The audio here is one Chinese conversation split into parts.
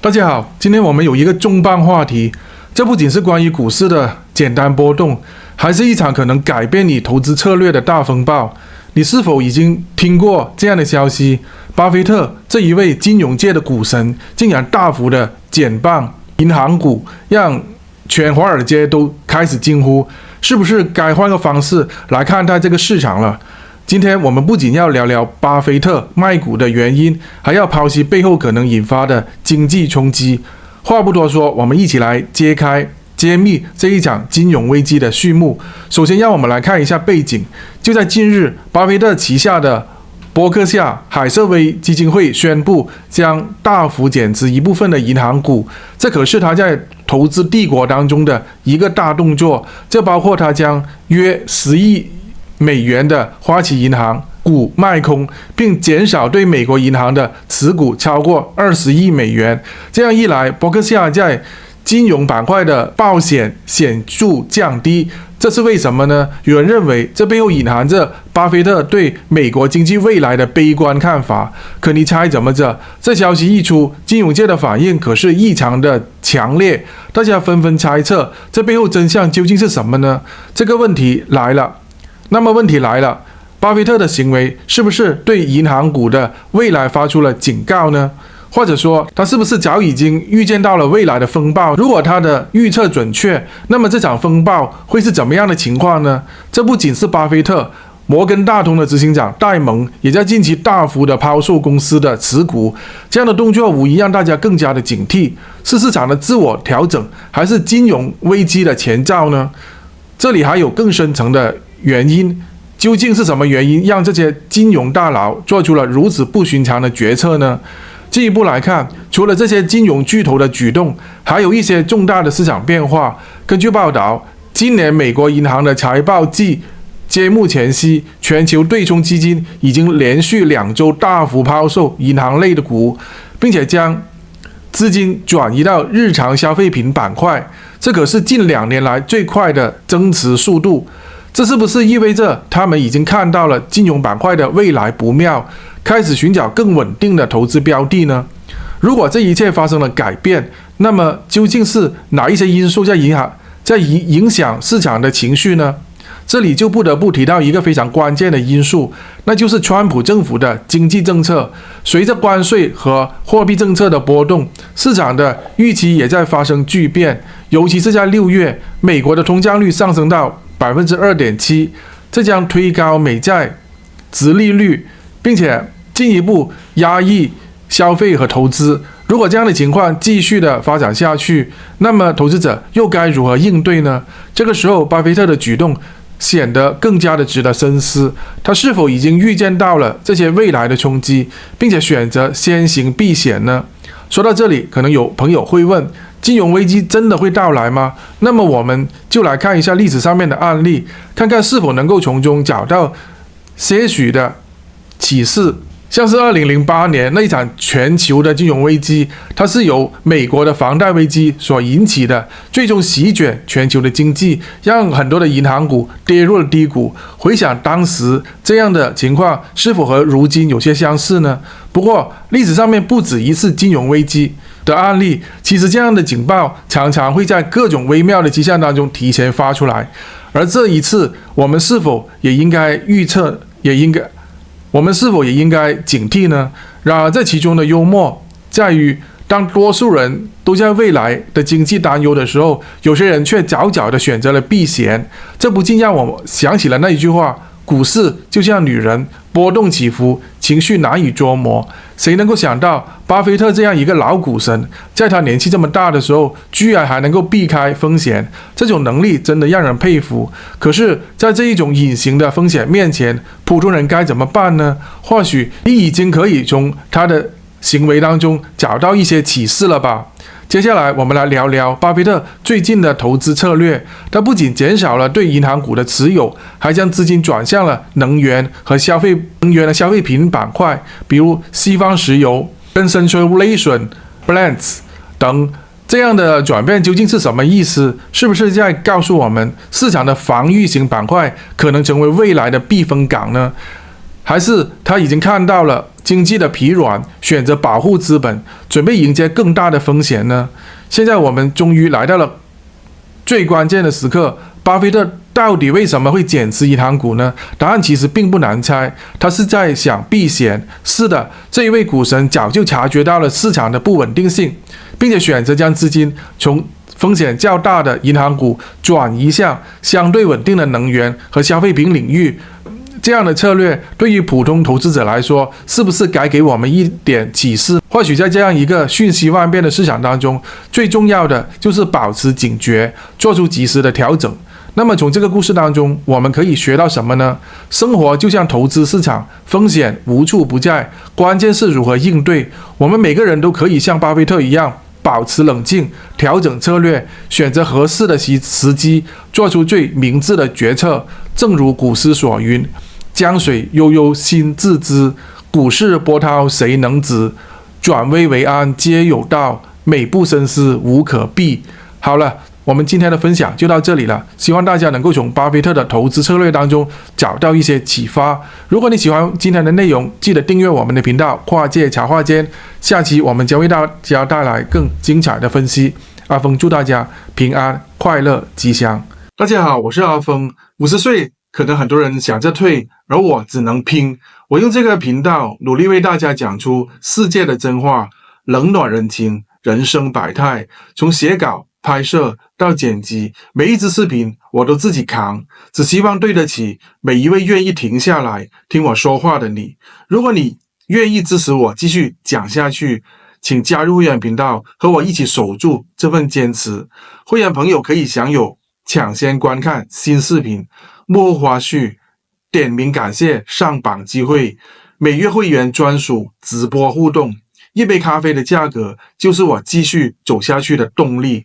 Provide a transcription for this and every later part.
大家好，今天我们有一个重磅话题，这不仅是关于股市的简单波动，还是一场可能改变你投资策略的大风暴。你是否已经听过这样的消息？巴菲特这一位金融界的股神，竟然大幅的减磅银行股，让全华尔街都开始惊呼，是不是该换个方式来看待这个市场了？今天我们不仅要聊聊巴菲特卖股的原因，还要剖析背后可能引发的经济冲击。话不多说，我们一起来揭秘这一场金融危机的序幕。首先，让我们来看一下背景。就在近日，巴菲特旗下的伯克夏海瑟威基金会宣布将大幅减持一部分的银行股，这可是他在投资帝国当中的一个大动作。这包括他将约10亿美元的花旗银行股卖空，并减少对美国银行的持股超过20亿美元。这样一来，伯克夏在金融板块的报险显著降低。这是为什么呢？有人认为这背后隐含着巴菲特对美国经济未来的悲观看法。可你猜怎么着？这消息一出，金融界的反应可是异常的强烈，大家纷纷猜测这背后真相究竟是什么呢？这个问题来了。问题来了，巴菲特的行为是不是对银行股的未来发出了警告呢？或者说，他是不是早已经预见到了未来的风暴？如果他的预测准确，那么这场风暴会是怎么样的情况呢？这不仅是巴菲特，摩根大通的执行长戴蒙也在近期大幅的抛售公司的持股，这样的动作无疑让大家更加的警惕，是市场的自我调整，还是金融危机的前兆呢？这里还有更深层的原因，究竟是什么原因让这些金融大佬做出了如此不寻常的决策呢？进一步来看，除了这些金融巨头的举动，还有一些重大的市场变化。根据报道，今年美国银行的财报季揭幕前夕，全球对冲基金已经连续2周大幅抛售银行类的股，并且将资金转移到日常消费品板块，这可是近2年来最快的增持速度。这是不是意味着他们已经看到了金融板块的未来不妙，开始寻找更稳定的投资标的呢？如果这一切发生了改变，那么究竟是哪一些因素在影响市场的情绪呢？这里就不得不提到一个非常关键的因素，那就是川普政府的经济政策。随着关税和货币政策的波动，市场的预期也在发生巨变。尤其是在6月，美国的通胀率上升到2.7%，这将推高美债殖利率，并且进一步压抑消费和投资。如果这样的情况继续的发展下去，那么投资者又该如何应对呢？这个时候，巴菲特的举动显得更加的值得深思。他是否已经预见到了这些未来的冲击，并且选择先行避险呢？说到这里，可能有朋友会问，金融危机真的会到来吗？那么我们就来看一下历史上面的案例，看看是否能够从中找到些许的启示。像是2008年那一场全球的金融危机，它是由美国的房贷危机所引起的，最终席卷全球的经济，让很多的银行股跌入了低谷。回想当时这样的情况，是否和如今有些相似呢？不过历史上面不止一次金融危机的案例，其实这样的警报常常会在各种微妙的迹象当中提前发出来。而这一次，我们是否也应该警惕呢？然而，这其中的幽默在于，当多数人都在未来的经济担忧的时候，有些人却早早地选择了避险。这不禁让我想起了那一句话：股市就像女人，波动起伏，情绪难以捉摸。谁能够想到，巴菲特这样一个老股神，在他年纪这么大的时候，居然还能够避开风险，这种能力真的让人佩服。可是，在这一种隐形的风险面前，普通人该怎么办呢？或许你已经可以从他的行为当中找到一些启示了吧。接下来我们来聊聊巴菲特最近的投资策略。他不仅减少了对银行股的持有，还将资金转向了能源的消费品板块，比如西方石油、Constellation Brands 等。这样的转变究竟是什么意思？是不是在告诉我们，市场的防御型板块可能成为未来的避风港呢？还是他已经看到了经济的疲软，选择保护资本，准备迎接更大的风险呢？现在我们终于来到了最关键的时刻，巴菲特到底为什么会减持银行股呢？答案其实并不难猜，他是在想避险。是的，这一位股神早就察觉到了市场的不稳定性，并且选择将资金从风险较大的银行股转移向相对稳定的能源和消费品领域。这样的策略对于普通投资者来说，是不是该给我们一点启示？或许在这样一个瞬息万变的市场当中，最重要的就是保持警觉，做出及时的调整。那么从这个故事当中，我们可以学到什么呢？生活就像投资市场，风险无处不在，关键是如何应对。我们每个人都可以像巴菲特一样，保持冷静，调整策略，选择合适的时机，做出最明智的决策。正如古诗所云：江水悠悠心自知，股市波涛谁能止？转危为安皆有道，每步深思无可避。好了，我们今天的分享就到这里了，希望大家能够从巴菲特的投资策略当中找到一些启发。如果你喜欢今天的内容，记得订阅我们的频道跨界茶话间，下期我们将为大家带来更精彩的分析。阿峰祝大家平安快乐吉祥。大家好，我是阿峰。50岁可能很多人想着退，而我只能拼。我用这个频道努力为大家讲出世界的真话，冷暖人情，人生百态，从写稿拍摄到剪辑，每一支视频我都自己扛，只希望对得起每一位愿意停下来听我说话的你。如果你愿意支持我继续讲下去，请加入会员频道，和我一起守住这份坚持。会员朋友可以享有抢先观看新视频、幕后花絮、点名感谢上榜机会、每月会员专属直播互动。一杯咖啡的价格就是我继续走下去的动力。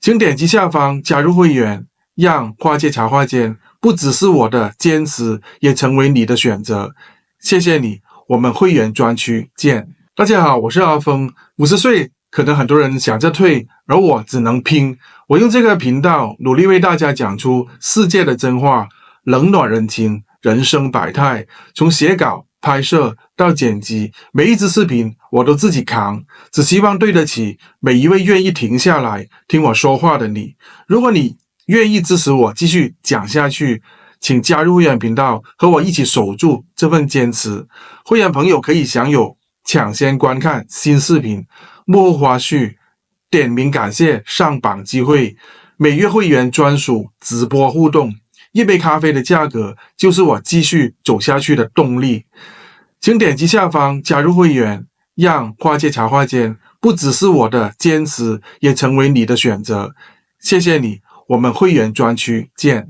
请点击下方加入会员，让跨界茶话间不只是我的坚持，也成为你的选择。谢谢你，我们会员专区见。大家好，我是阿峰。50岁可能很多人想着退，而我只能拼。我用这个频道努力为大家讲出世界的真话，冷暖人情，人生百态，从写稿拍摄到剪辑，每一支视频我都自己扛，只希望对得起每一位愿意停下来听我说话的你。如果你愿意支持我继续讲下去，请加入会员频道，和我一起守住这份坚持。会员朋友可以享有抢先观看新视频、幕后花絮、点名感谢上榜机会、每月会员专属直播互动。一杯咖啡的价格就是我继续走下去的动力。请点击下方加入会员，让跨界茶话间不只是我的坚持，也成为你的选择。谢谢你，我们会员专区见。